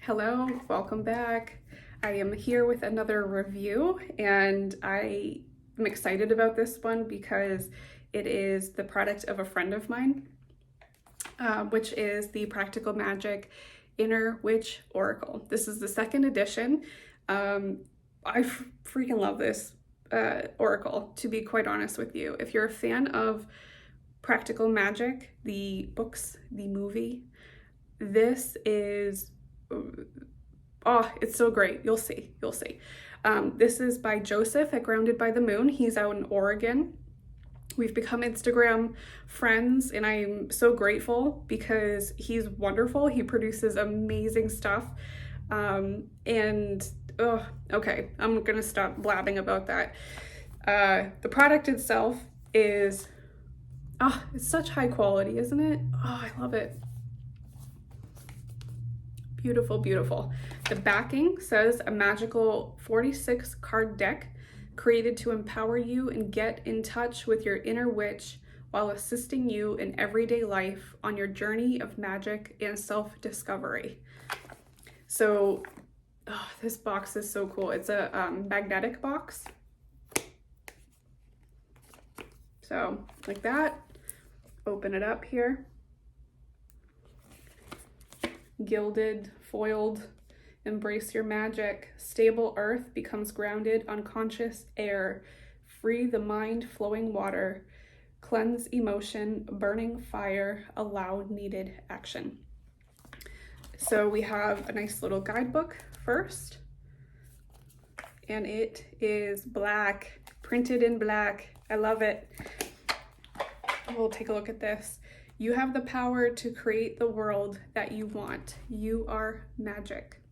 Hello, welcome back. I am here with another review, and I am excited about this one because it is the product of a friend of mine, which is the Practical Magic Inner Witch Oracle. This is the second edition. I freaking love this oracle, to be quite honest with you. If you're a fan of Practical Magic, the books, the movie, this is it's so great. You'll see. This is by Joseph at Grounded by the Moon. He's out in Oregon. We've become Instagram friends, and I'm so grateful because he's wonderful. He produces amazing stuff. Okay, I'm gonna stop blabbing about that. The product itself is, it's such high quality, isn't it? I love it. Beautiful, beautiful. The backing says a magical 46 card deck created to empower you and get in touch with your inner witch while assisting you in everyday life on your journey of magic and self-discovery. So, this box is so cool. It's a magnetic box. So, like that. Open it up here. Gilded, foiled, embrace your magic. Stable earth becomes grounded, unconscious air. Free the mind, flowing water. Cleanse emotion, burning fire. Allow needed action. So we have a nice little guidebook first. And it is black, printed in black. I love it. We'll take a look at this. You have the power to create the world that you want. You are magic.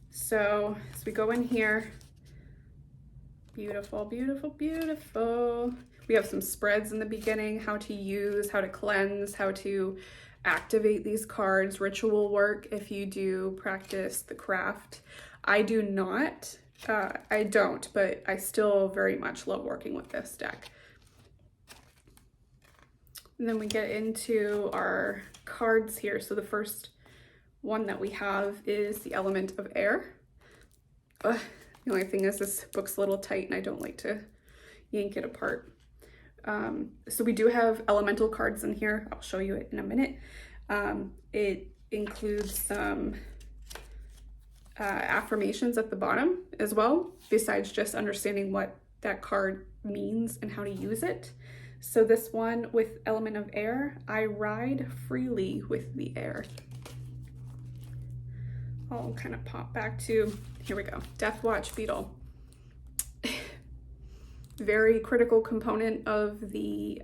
So as we go in here, beautiful, beautiful, beautiful. We have some spreads in the beginning, how to use, how to cleanse, how to activate these cards, ritual work if you do practice the craft. I do not, I don't, but I still very much love working with this deck. And then we get into our cards here. So the first one that we have is the element of air. The only thing is this book's a little tight and I don't like to yank it apart. So we do have elemental cards in here. I'll show you it in a minute. It includes some affirmations at the bottom as well, besides just understanding what that card means and how to use it. So this one with element of air, I ride freely with the air. I'll kind of pop back to, here we go, Death Watch Beetle. Very critical component of the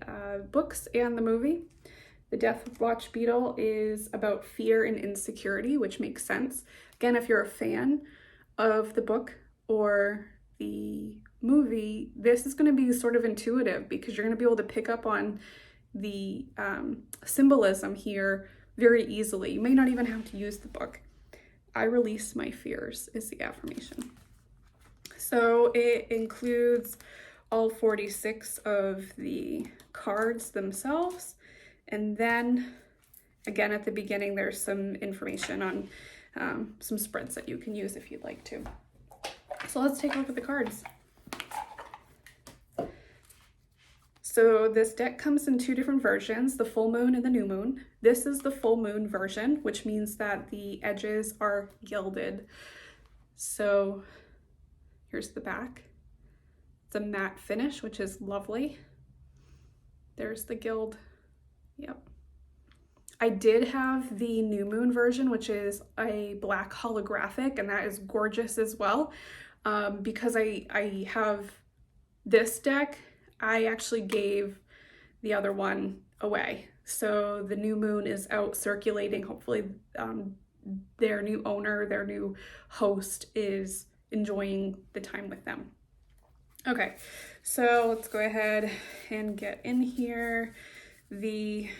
books and the movie. The Death Watch Beetle is about fear and insecurity, which makes sense. Again, if you're a fan of the book or the movie, this is going to be sort of intuitive because you're going to be able to pick up on the symbolism here very easily. You may not even have to use the book. I release my fears is the affirmation. So it includes all 46 of the cards themselves. And then again, at the beginning, there's some information on some spreads that you can use if you'd like to. So let's take a look at the cards. So this deck comes in two different versions, the full moon and the new moon. This is the full moon version, which means that the edges are gilded. So here's the back. It's a matte finish, which is lovely. There's the gild. Yep. I did have the new moon version, which is a black holographic, and that is gorgeous as well. Because I have this deck, I actually gave the other one away. So the new moon is out circulating. Hopefully their new owner, their new host is enjoying the time with them. Okay, so let's go ahead and get in here. Okay,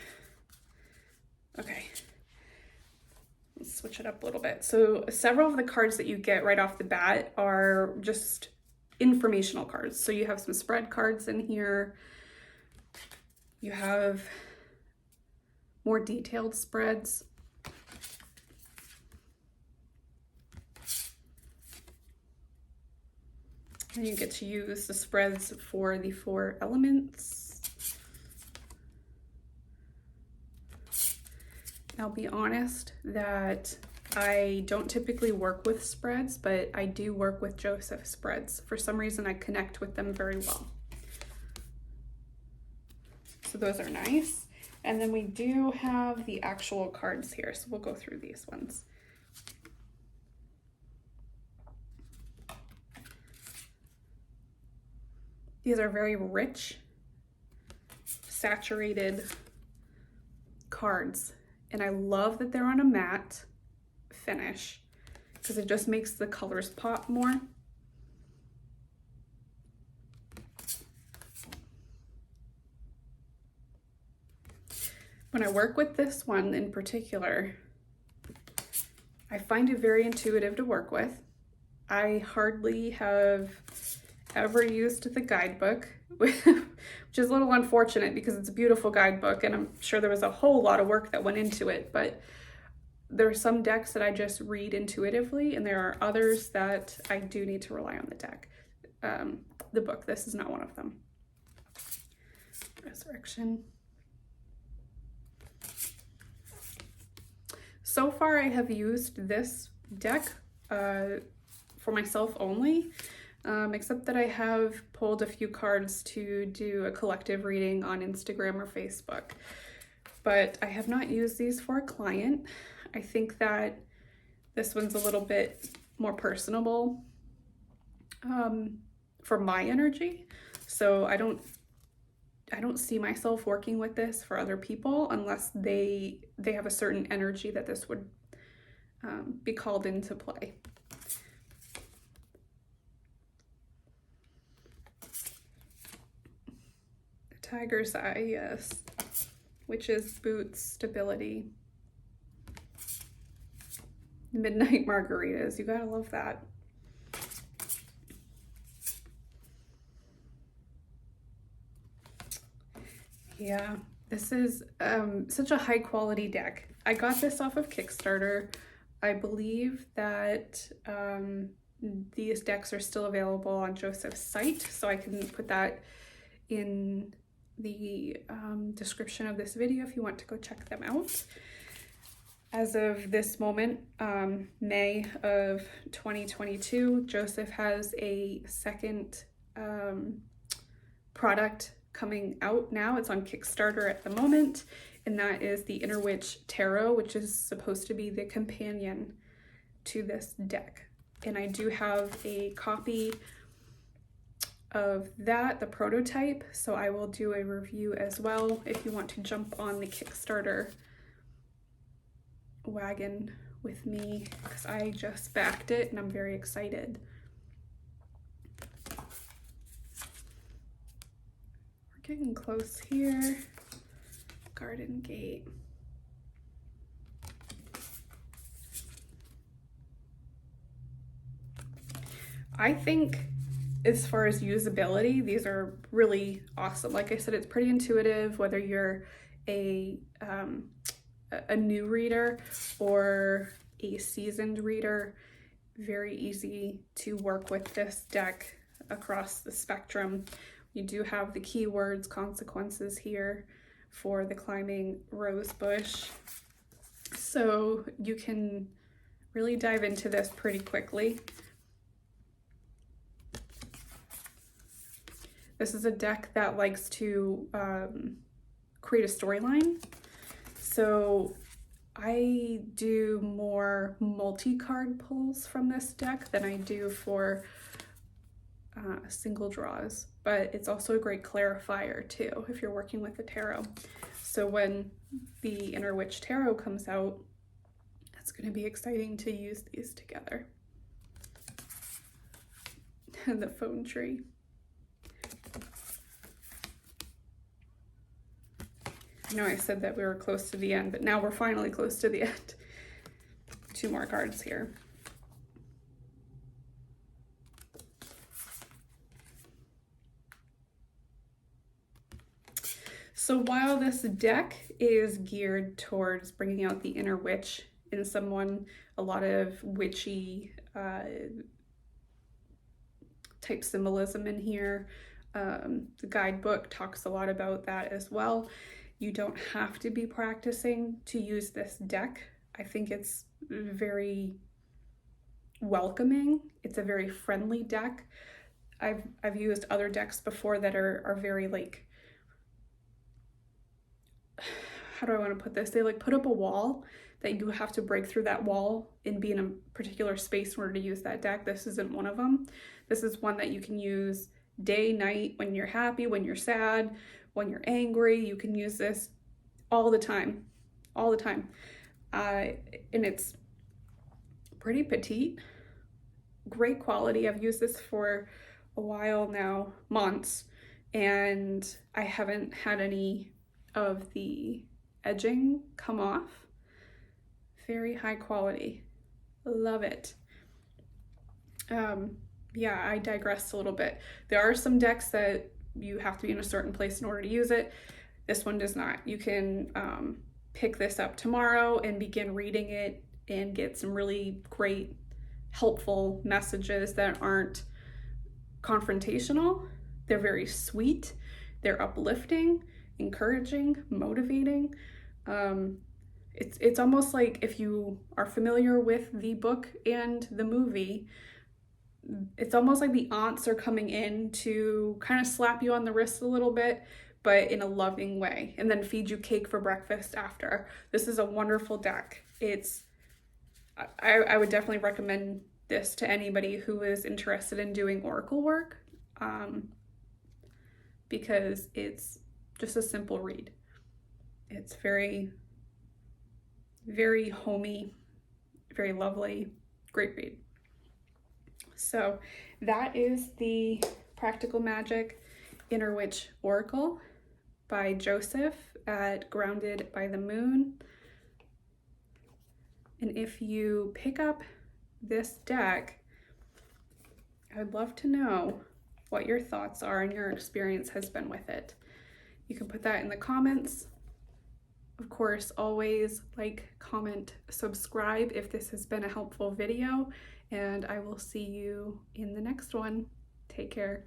let's switch it up a little bit. So several of the cards that you get right off the bat are just informational cards. So you have some spread cards in here. You have more detailed spreads. And you get to use the spreads for the 4 elements. I'll be honest that I don't typically work with spreads, but I do work with Joseph spreads. For some reason, I connect with them very well. So those are nice. And then we do have the actual cards here, so we'll go through these ones. These are very rich, saturated cards. And I love that they're on a matte finish because it just makes the colors pop more. When I work with this one in particular, I find it very intuitive to work with. I hardly have ever used the guidebook, which is a little unfortunate because it's a beautiful guidebook and I'm sure there was a whole lot of work that went into it, but there are some decks that I just read intuitively and there are others that I do need to rely on the book. This is not one of them. Resurrection. So far I have used this deck for myself only, except that I have pulled a few cards to do a collective reading on Instagram or Facebook. But I have not used these for a client. I think that this one's a little bit more personable for my energy. So I don't see myself working with this for other people unless they have a certain energy that this would be called into play. The Tiger's Eye, yes. Witch's Boots, Stability. Midnight Margaritas, you gotta love that. Yeah, this is such a high quality deck. I got this off of Kickstarter. I believe that these decks are still available on Joseph's site, so I can put that in the description of this video if you want to go check them out. As of this moment, May of 2022, Joseph has a second product coming out now. It's on Kickstarter at the moment, and that is the Inner Witch Tarot, which is supposed to be the companion to this deck. And I do have a copy of that, the prototype, so I will do a review as well if you want to jump on the Kickstarter wagon with me, because I just backed it and I'm very excited. We're getting close here. Garden Gate. I think as far as usability, these are really awesome. Like I said, it's pretty intuitive, whether you're a new reader or a seasoned reader. Very easy to work with this deck across the spectrum. You do have the keywords, consequences here for the climbing rose bush. So you can really dive into this pretty quickly. This is a deck that likes to create a storyline. So I do more multi-card pulls from this deck than I do for single draws, but it's also a great clarifier too if you're working with the tarot. So when the Inner Witch Tarot comes out, it's going to be exciting to use these together. And the phone tree. I know I said that we were close to the end, but now we're finally close to the end. 2 more cards here. So while this deck is geared towards bringing out the inner witch in someone, a lot of witchy type symbolism in here. The guidebook talks a lot about that as well. You don't have to be practicing to use this deck. I think it's very welcoming. It's a very friendly deck. I've used other decks before that are very like, how do I want to put this? They like put up a wall that you have to break through that wall and be in a particular space in order to use that deck. This isn't one of them. This is one that you can use day, night, when you're happy, when you're sad, when you're angry. You can use this all the time, all the time. And it's pretty petite, great quality. I've used this for a while now, months, and I haven't had any of the edging come off. Very high quality. Love it. Yeah, I digressed a little bit. There are some decks that you have to be in a certain place in order to use it. This one does not. You can pick this up tomorrow and begin reading it and get some really great, helpful messages that aren't confrontational. They're very sweet. They're uplifting, encouraging, motivating. It's almost like, if you are familiar with the book and the movie, it's almost like the aunts are coming in to kind of slap you on the wrist a little bit, but in a loving way, and then feed you cake for breakfast after. This is a wonderful deck. I would definitely recommend this to anybody who is interested in doing oracle work, because it's just a simple read. It's very, very homey, very lovely, great read. So that is the Practical Magic Inner Witch Oracle by Joseph at Grounded by the Moon. And if you pick up this deck, I'd love to know what your thoughts are and your experience has been with it. You can put that in the comments. Of course, always like, comment, subscribe if this has been a helpful video, and I will see you in the next one. Take care.